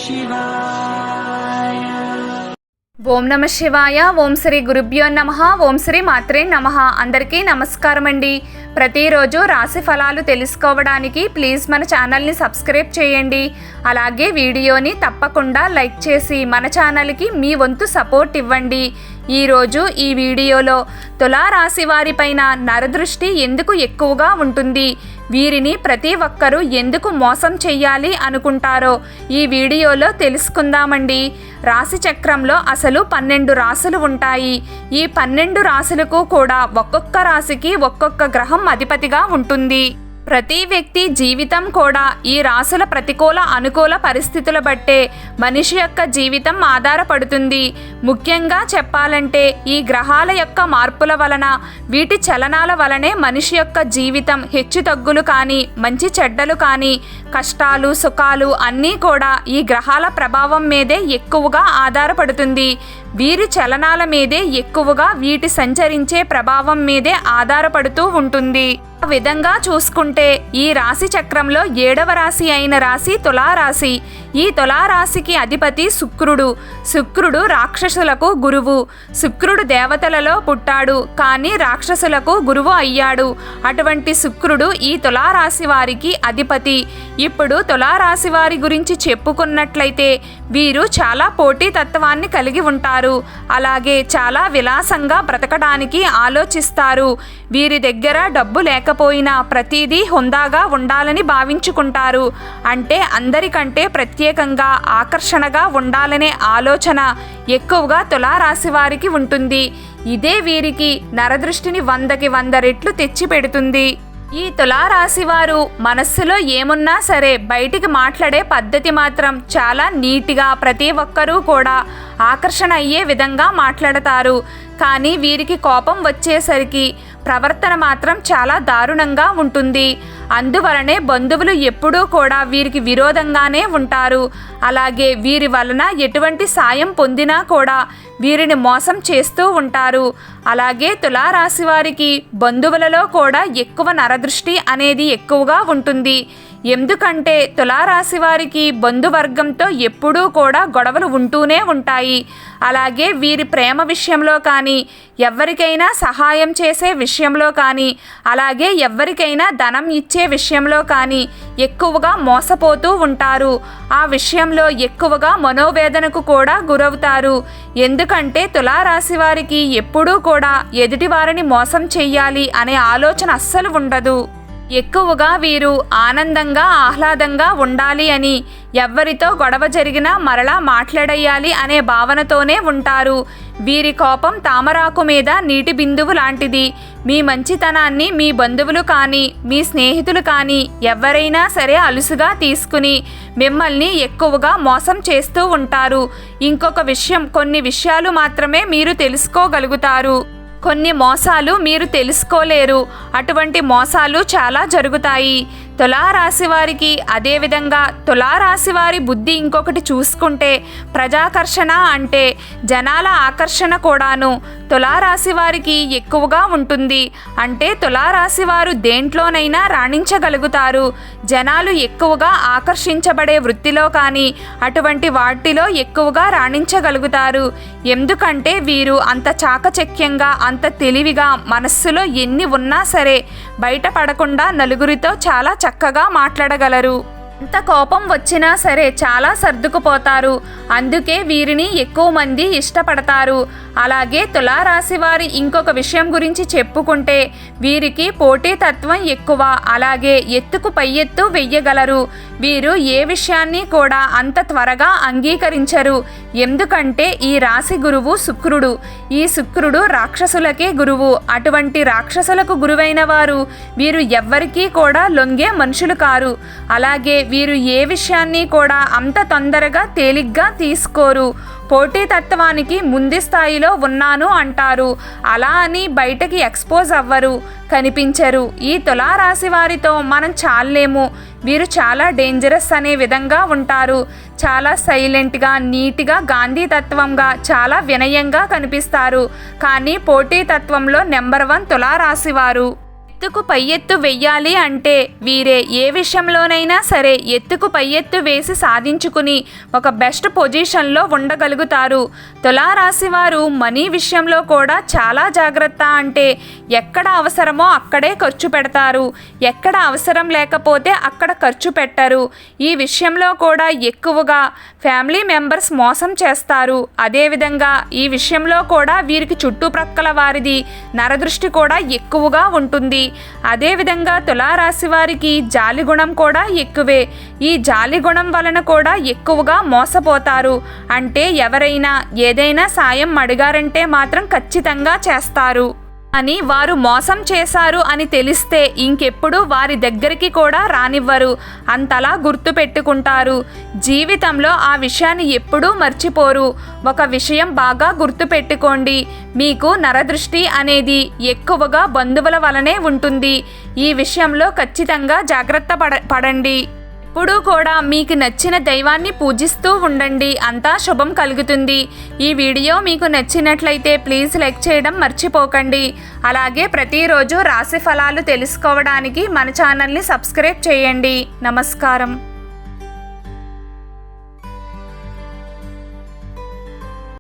శివాయ. ఓం నమ శివాయ. ఓం శ్రీ గురుభ్యో నమః. ఓం శ్రీ మాత్రే నమః. అందరికీ నమస్కారం అండి. ప్రతిరోజు రాశి ఫలాలు తెలుసుకోవడానికి ప్లీజ్ మన ఛానల్ని సబ్స్క్రైబ్ చేయండి. అలాగే వీడియోని తప్పకుండా లైక్ చేసి మన ఛానల్కి మీ వంతు సపోర్ట్ ఇవ్వండి. ఈరోజు ఈ వీడియోలో తులారాశి వారిపైన నరదృష్టి ఎందుకు ఎక్కువగా ఉంటుంది, వీరిని ప్రతి ఒక్కరూ ఎందుకు మోసం చెయ్యాలి అనుకుంటారో ఈ వీడియోలో తెలుసుకుందామండి. రాశి చక్రంలో అసలు 12 రాశులు ఉంటాయి. ఈ 12 రాశులకు కూడా ఒక్కొక్క రాశికి ఒక్కొక్క గ్రహం అధిపతిగా ఉంటుంది. ప్రతి వ్యక్తి జీవితం కూడా ఈ రాశుల ప్రతికూల అనుకూల పరిస్థితుల బట్టే మనిషి యొక్క జీవితం ఆధారపడుతుంది. ముఖ్యంగా చెప్పాలంటే ఈ గ్రహాల యొక్క మార్పుల వలన, వీటి చలనాల వలనే మనిషి యొక్క జీవితం హెచ్చుతగ్గులు కానీ, మంచి చెడ్డలు కానీ, కష్టాలు సుఖాలు అన్నీ కూడా ఈ గ్రహాల ప్రభావం మీదే ఎక్కువగా ఆధారపడుతుంది. వీరి చలనాల మీదే ఎక్కువగా వీటి సంచరించే ప్రభావం మీదే ఆధారపడుతూ ఉంటుంది. ఆ విధంగా చూసుకుంటే ఈ రాశి చక్రంలో 7వ రాశి అయిన రాశి తులారాశి. ఈ తులారాశికి అధిపతి శుక్రుడు. శుక్రుడు రాక్షసులకు గురువు. శుక్రుడు దేవతలలో పుట్టాడు, కానీ రాక్షసులకు గురువు అయ్యాడు. అటువంటి శుక్రుడు ఈ తులారాశి వారికి అధిపతి. ఇప్పుడు తులారాశి వారి గురించి చెప్పుకున్నట్లయితే వీరు చాలా పోటీతత్వాన్ని కలిగి ఉంటారు. అలాగే చాలా విలాసంగా బ్రతకడానికి ఆలోచిస్తారు. వీరి దగ్గర డబ్బు లేకపోయినా ప్రతిదీ హుందాగా ఉండాలని భావించుకుంటారు. అంటే అందరికంటే ప్రత్యేకంగా ఆకర్షణగా ఉండాలనే ఆలోచన ఎక్కువగా తులారాశి వారికి ఉంటుంది. ఇదే వీరికి నరదృష్టిని 100కి 100 రెట్లు తెచ్చి పెడుతుంది. ఈ తులారాశి వారు మనస్సులో ఏమున్నా సరే బయటికి మాట్లాడే పద్ధతి మాత్రం చాలా నీట్గా, ప్రతి ఒక్కరూ కూడా ఆకర్షణ అయ్యే విధంగా మాట్లాడతారు. కానీ వీరికి కోపం వచ్చేసరికి ప్రవర్తన మాత్రం చాలా దారుణంగా ఉంటుంది. అందువలనే బంధువులు ఎప్పుడూ కూడా వీరికి విరోధంగానే ఉంటారు. అలాగే వీరి వలన ఎటువంటి సాయం పొందినా కూడా వీరిని మోసం చేస్తూ ఉంటారు. అలాగే తులారాశి వారికి బంధువులలో కూడా ఎక్కువ నరదృష్టి అనేది ఎక్కువగా ఉంటుంది. ఎందుకంటే తులారాశి వారికి బంధువర్గంతో ఎప్పుడూ కూడా గొడవలు ఉంటూనే ఉంటాయి. అలాగే వీరి ప్రేమ విషయంలో కానీ, ఎవరికైనా సహాయం చేసే విషయంలో కానీ, అలాగే ఎవరికైనా ధనం ఇచ్చే విషయంలో కానీ ఎక్కువగా మోసపోతూ ఉంటారు. ఆ విషయంలో ఎక్కువగా మనోవేదనకు కూడా గురవుతారు. ఎందుకంటే తులారాశి వారికి ఎప్పుడూ కూడా ఎదుటివారిని మోసం చెయ్యాలి అనే ఆలోచన అస్సలు ఉండదు. ఎక్కువగా వీరు ఆనందంగా ఆహ్లాదంగా ఉండాలి అని, ఎవరితో గొడవ జరిగినా మరలా మాట్లాడేయాలి అనే భావనతోనే ఉంటారు. వీరి కోపం తామరాకు మీద నీటి బిందువు లాంటిది. మీ మంచితనాన్ని మీ బంధువులు కానీ, మీ స్నేహితులు కానీ ఎవరైనా సరే అలుసుగా తీసుకుని మిమ్మల్ని ఎక్కువగా మోసం చేస్తూ ఉంటారు. ఇంకొక విషయం, కొన్ని విషయాలు మాత్రమే మీరు తెలుసుకోగలుగుతారు. కొన్ని మోసాలు మీరు తెలుసుకోలేరు. అటువంటి మోసాలు చాలా జరుగుతాయి తులారాశి వారికి. అదేవిధంగా తులారాశి వారి బుద్ధి ఇంకొకటి చూసుకుంటే, ప్రజాకర్షణ అంటే జనాల ఆకర్షణ కూడాను తులారాశి వారికి ఎక్కువగా ఉంటుంది. అంటే తులారాశి వారు దేంట్లోనైనా రాణించగలుగుతారు. జనాలు ఎక్కువగా ఆకర్షించబడే వృత్తిలో కానీ అటువంటి వాటిలో ఎక్కువగా రాణించగలుగుతారు. ఎందుకంటే వీరు అంత చాకచక్యంగా, అంత తెలివిగా, మనస్సులో ఎన్ని ఉన్నా సరే బయటపడకుండా నలుగురితో చాలా చక్కగా మాట్లాడగలరు. ఎంత కోపం వచ్చినా సరే చాలా సర్దుకుపోతారు. అందుకే వీరిని ఎక్కువ మంది ఇష్టపడతారు. అలాగే తులారాశి వారి ఇంకొక విషయం గురించి చెప్పుకుంటే, వీరికి పోటీతత్వం ఎక్కువ. అలాగే ఎత్తుకు పై ఎత్తు వెయ్యగలరు. వీరు ఏ విషయాన్ని కూడా అంత త్వరగా అంగీకరించరు. ఎందుకంటే ఈ రాశి గురువు శుక్రుడు. ఈ శుక్రుడు రాక్షసులకే గురువు. అటువంటి రాక్షసులకు గురువైన వారు వీరు ఎవ్వరికీ కూడా లొంగే మనుషులు కారు. అలాగే వీరు ఏ విషయాన్ని కూడా అంత తొందరగా తేలిగ్గా తీసుకోరు. పోటీతత్వానికి ముందు స్థాయిలో ఉన్నాను అంటారు. అలా అని బయటకి ఎక్స్పోజ్ అవ్వరు, కనిపించరు. ఈ తులారాశి వారితో మనం చాలేము, వీరు చాలా డేంజరస్ అనే విధంగా ఉంటారు. చాలా సైలెంట్గా, నీట్గా, గాంధీతత్వంగా, చాలా వినయంగా కనిపిస్తారు. కానీ పోటీతత్వంలో నెంబర్ 1 తులారాశి వారు. ఎత్తుకు పై ఎత్తు వెయ్యాలి అంటే వీరే ఏ విషయంలోనైనా సరే ఎత్తుకు పై ఎత్తు వేసి సాధించుకుని ఒక బెస్ట్ పొజిషన్లో ఉండగలుగుతారు. తులారాశి వారు మనీ విషయంలో కూడా చాలా జాగ్రత్త. అంటే ఎక్కడ అవసరమో అక్కడే ఖర్చు పెడతారు, ఎక్కడ అవసరం లేకపోతే అక్కడ ఖర్చు పెట్టరు. ఈ విషయంలో కూడా ఎక్కువగా ఫ్యామిలీ మెంబర్స్ మోసం చేస్తారు. అదేవిధంగా ఈ విషయంలో కూడా వీరికి చుట్టుప్రక్కల వారిది నరదృష్టి కూడా ఎక్కువగా ఉంటుంది. అదేవిధంగా తులారాశి వారికి జాలి గుణం కూడా ఎక్కువే. ఈ జాలి గుణం వలన కూడా ఎక్కువగా మోసపోతారు. అంటే ఎవరైనా ఏదైనా సాయం అడిగారంటే మాత్రం ఖచ్చితంగా చేస్తారు. అని వారు మోసం చేశారు అని తెలిస్తే ఇంకెప్పుడు వారి దగ్గరికి కూడా రానివ్వరు. అంతలా గుర్తు పెట్టుకుంటారు. జీవితంలో ఆ విషయాన్ని ఎప్పుడూ మర్చిపోరు. ఒక విషయం బాగా గుర్తు పెట్టుకోండి, మీకు నరదృష్టి అనేది ఎక్కువగా బంధువుల వలనే ఉంటుంది. ఈ విషయంలో ఖచ్చితంగా జాగ్రత్త పడండి. ఎప్పుడూ కూడా మీకు నచ్చిన దైవాన్ని పూజిస్తూ ఉండండి. అంతా శుభం కలుగుతుంది. ఈ వీడియో మీకు నచ్చినట్లయితే ప్లీజ్ లైక్ చేయడం మర్చిపోకండి. అలాగే ప్రతిరోజు రాశి ఫలాలు తెలుసుకోవడానికి మన ఛానల్ని సబ్స్క్రైబ్ చేయండి. నమస్కారం.